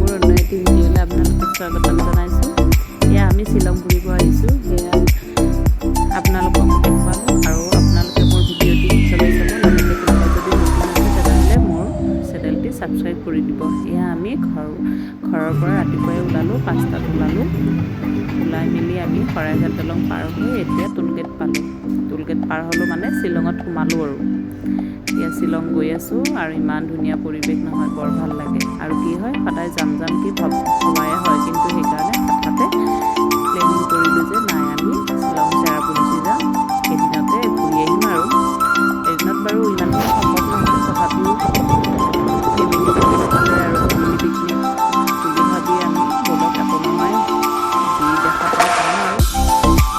মোৰ অন্য এটি ভিডিঅ'লৈ আপোনালোকক স্বাগতম জনাইছোঁ। এয়া আমি শ্বিলং ঘূৰিব আহিছোঁ, সেয়া আপোনালোকক দেখুৱালোঁ আৰু আপোনালোকে মোৰ ভিডিঅ'টি চবেই চাব। লগতে কোনোবাই যদি নতুন আছে তেনেহ'লে মোৰ চেনেলটি ছাবস্ক্ৰাইব কৰি দিব। এয়া আমি ঘৰৰ পৰা ৰাতিপুৱাই ওলালোঁ, 5টাত ওলালোঁ। ওলাই মেলি আমি শৰাইঘাট দলং পাৰ হৈ এতিয়া টোলগেট পালোঁ। টোলগেট পাৰ হ'লোঁ মানে শ্বিলঙত সোমালোঁ আৰু এতিয়া শ্বিলং গৈ আছোঁ আৰু ইমান ধুনীয়া পৰিৱেশ নহয়, বৰ ভাল লাগে। আৰু কি হয়, সদায় যাম কি ভবাই হয়, কিন্তু সেইকাৰণে হঠাতে প্লেনিং কৰিলোঁ যে নাই আমি শ্বিলং চেৰাপুঞ্জী যাম, এদিনতে ঘূৰি আহিম। আৰু এদিনত বাৰু ইমানখিনি সম্ভৱ নহয়, তথাপিও ফেমিলি পিকনিক হ'লে আৰু ফেমিলি পিকনিক বুলি ভাবি আমি ব'লক একো নহয়, যি দেখা পাওঁ চাম আৰু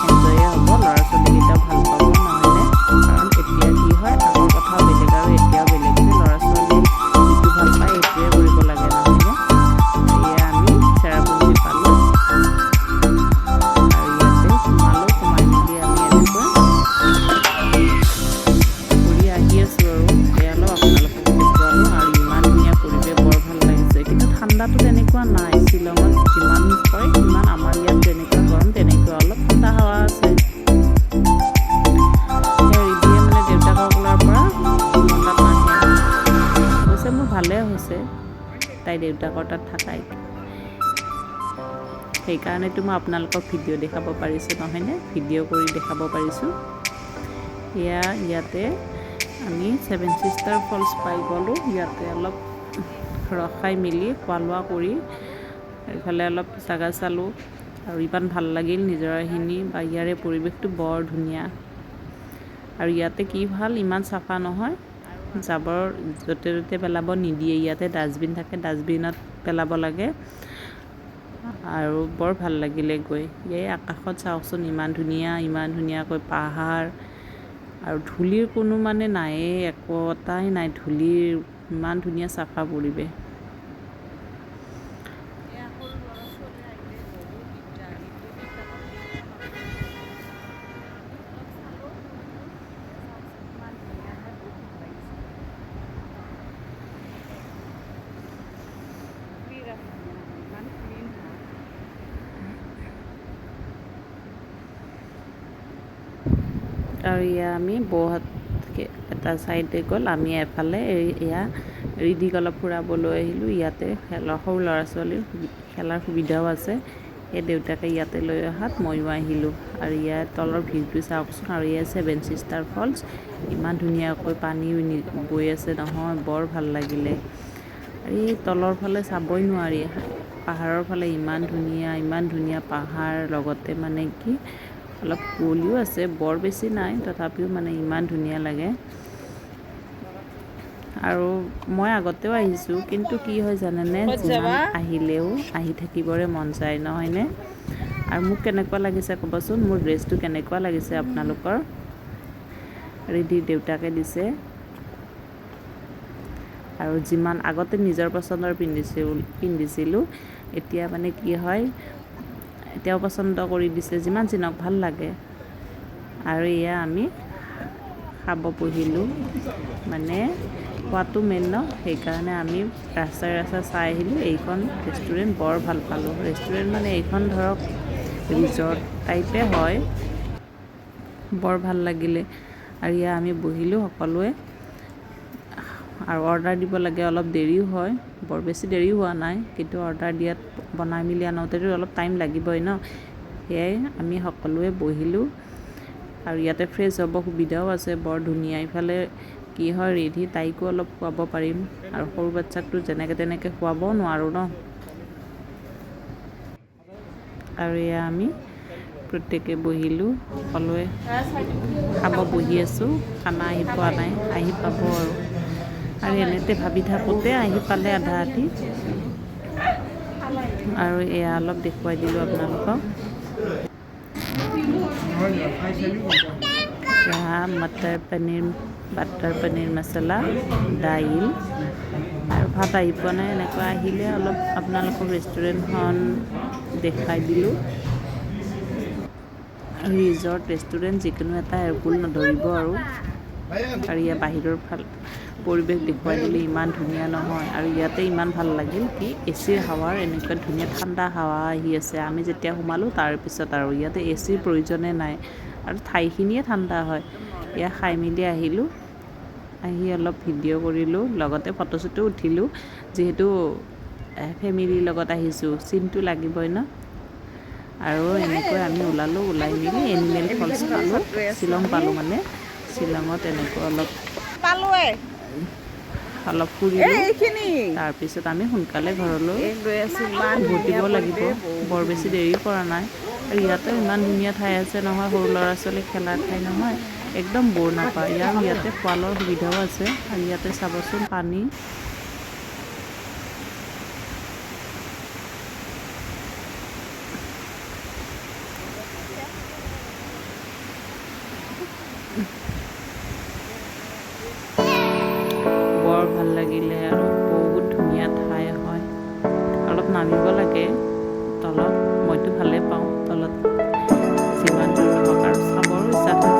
এনজয়ে হ'ব, ল'ৰা ছোৱালীকেইটাও ভাল পাব, নহয়নে? কাৰণ এতিয়া কি হয়, আগৰ কথাও বেলেগ আৰু এতিয়াও বেলেগ যে ল'ৰা ছোৱালী যিটো ভাল পায় সেইটোৱে কৰিব লাগে, নহয়নে? এয়া আমি চেৰাপুঞ্জী পালোঁ আৰু ইয়াতে সোমালোঁ। সোমাই মেলি আমি এনেকৈ ঘূৰি আহি আছোঁ আৰু এয়া অলপ আপোনালোকক দেখুৱালোঁ। আৰু ইমান ধুনীয়া পৰিৱেশ, বৰ ভাল লাগিছে। কিন্তু ঠাণ্ডাটো তেনেকুৱা নাই, শ্বিলঙত যিমান কয় সিমান আমাৰ ইয়াত যেনেকুৱা গৰম তেনেকুৱা অলপ ঠাণ্ডা হাৱা আছে। ৰিধিয়ে মানে দেউতাকৰ কোলাৰ পৰা মোৰ তাত নাহে, অৱশ্যে মোৰ ভালেই হৈছে তাই দেউতাকৰ তাত থাকাই, সেইকাৰণেতো মই আপোনালোকক ভিডিঅ' দেখাব পাৰিছোঁ, নহয়নে? ভিডিঅ' কৰি দেখাব পাৰিছোঁ। ইয়াতে আমি 7 ছিষ্টাৰ ফলছ পাই গ'লোঁ। ইয়াতে অলপ ৰখাই মেলি খোৱা লোৱা কৰি এইফালে অলপ জাগা চালোঁ আৰু ইমান ভাল লাগিল নিজৰাখিনি বা ইয়াৰে পৰিৱেশটো বৰ ধুনীয়া। আৰু ইয়াতে কি ভাল, ইমান চাফা নহয়, জাবৰ য'তে ত'তে পেলাব নিদিয়ে। ইয়াতে ডাষ্টবিন থাকে, ডাষ্টবিনত পেলাব লাগে। আৰু বৰ ভাল লাগিলে গৈ। এই আকাশত চাওকচোন, ইমান ধুনীয়াকৈ পাহাৰ আৰু ধূলিৰ কোনো মানে নায়েই, একোটাই নাই ধূলিৰ, ইমান ধুনীয়া চাফা পৰিৱেশ। আৰু এয়া আমি বৌহঁত এটা ছাইডে গ'ল, আমি এফালে এয়া ৰিধিক অলপ ফুৰাবলৈ আহিলোঁ। ইয়াতে সৰু ল'ৰা ছোৱালীৰ খেলাৰ সুবিধাও আছে, সেই দেউতাকে ইয়াতে লৈ অহাত ময়ো আহিলোঁ। আৰু ইয়াৰ তলৰ ভিউটো চাওকচোন। আৰু এয়া 7 ছিষ্টাৰ ফলছ, ইমান ধুনীয়াকৈ পানী বৈ আছে নহয়, বৰ ভাল লাগিলে। আৰু এই তলৰ ফালে চাবই নোৱাৰি, পাহাৰৰ ফালে ইমান ধুনীয়া পাহাৰ, লগতে মানে কি অলপ কুঁৱলীও আছে, বৰ বেছি নাই, তথাপিও মানে ইমান ধুনীয়া লাগে। আৰু মই আগতেও আহিছোঁ, কিন্তু কি হয় জানেনে, যিমান আহিলেও আহি থাকিবৰে মন যায়, নহয়নে? আৰু মোক কেনেকুৱা লাগিছে ক'বচোন, মোৰ ড্ৰেছটো কেনেকুৱা লাগিছে আপোনালোকৰ? ৰিধিৰ দেউতাকে দিছে। আৰু যিমান আগতে নিজৰ পচন্দৰ পিন্ধিছিলোঁ, এতিয়া মানে কি হয়, এতিয়াও পচন্দ কৰি দিছে, যিমান যি নহওক ভাল লাগে। আৰু এয়া আমি খাব বহিলোঁ, মানে খোৱাটো মেইন ন, সেইকাৰণে আমি ৰাস্তাই চাই আহিলোঁ। এইখন ৰেষ্টুৰেণ্ট বৰ ভাল পালোঁ। ৰেষ্টুৰেণ্ট মানে এইখন ধৰক ৰিজৰ্ট টাইপে হয়, বৰ ভাল লাগিলে। আৰু এয়া আমি বহিলোঁ সকলোৱে, আৰু অৰ্ডাৰ দিব লাগে, অলপ দেৰিও হয়, বৰ বেছি দেৰি হোৱা নাই, কিন্তু অৰ্ডাৰ দিয়াত বনাই মেলি আনোতেতো অলপ টাইম লাগিবই ন। সেয়াই আমি সকলোৱে বহিলোঁ। আৰু ইয়াতে ফ্ৰেছ হ'ব সুবিধাও আছে, বৰ ধুনীয়া। ইফালে কি হয়, ৰিধি তাইকো অলপ খুৱাব পাৰিম, আৰু সৰু বাচ্ছাকটো যেনেকৈ তেনেকৈ খুৱাবও নোৱাৰোঁ ন। আৰু এয়া আমি প্ৰত্যেকে বহিলোঁ, সকলোৱে খাব বহি আছোঁ। খানা আহি পোৱা নাই, আহি পাব আৰু এনেতে ভাবি থাকোঁতে আহি পালে আধা আধি। আৰু এয়া অলপ দেখুৱাই দিলোঁ আপোনালোকক। বাটাৰ পনীৰ মছলা, দাইল আৰু ভাত আহি পোৱা নাই। এনেকুৱা আহিলে অলপ আপোনালোকক ৰেষ্টুৰেণ্টখন দেখাই দিলোঁ। ৰিজৰ্ট ৰেষ্টুৰেণ্ট যিকোনো এটা ভুল নধৰিব আৰু ইয়াৰ পৰিৱেশ দেখুৱাই দিলে ইমান ধুনীয়া নহয়। আৰু ইয়াতে ইমান ভাল লাগিল কি এচিৰ হাৱাৰ এনেকুৱা ধুনীয়া ঠাণ্ডা হাৱা আহি আছে। আমি যেতিয়া সোমালোঁ তাৰপিছত আৰু ইয়াতে এচিৰ প্ৰয়োজনে নাই আৰু ঠাইখিনিয়ে ঠাণ্ডা হয়। ইয়াত খাই মেলি আহিলোঁ, আহি অলপ ভিডিঅ' কৰিলোঁ, লগতে ফটো চটো উঠিলোঁ। যিহেতু ফেমিলিৰ লগত আহিছোঁ চিনটো লাগিবই ন। আৰু এনেকৈ আমি ওলালোঁ, ওলাই মেলি এনিমেল ফলছ পালোঁ, শ্বিলং পালোঁ মানে। শ্বিলঙত এনেকৈ অলপ ফুৰিলোঁ। তাৰপিছত আমি সোনকালে ঘৰলৈ উভতিব লাগিব, বৰ বেছি দেৰি কৰা নাই। আৰু ইয়াতে ইমান ধুনীয়া ঠাই আছে নহয়, সৰু ল'ৰা ছোৱালী খেলাৰ ঠাই নহয়, একদম বৰ নাপায়। ইয়াতে খোৱা লোৱাৰ সুবিধাও আছে। আৰু ইয়াতে চাবচোন পানী, বৰ ভাল লাগিলে আৰু বহুত ধুনীয়া ঠাই হয়। অলপ নামিব লাগে তলত, মইতো ভালেই পাওঁ তলত যিমান দূৰ নহওক, আৰু চাবৰো ইচ্ছা থাকে।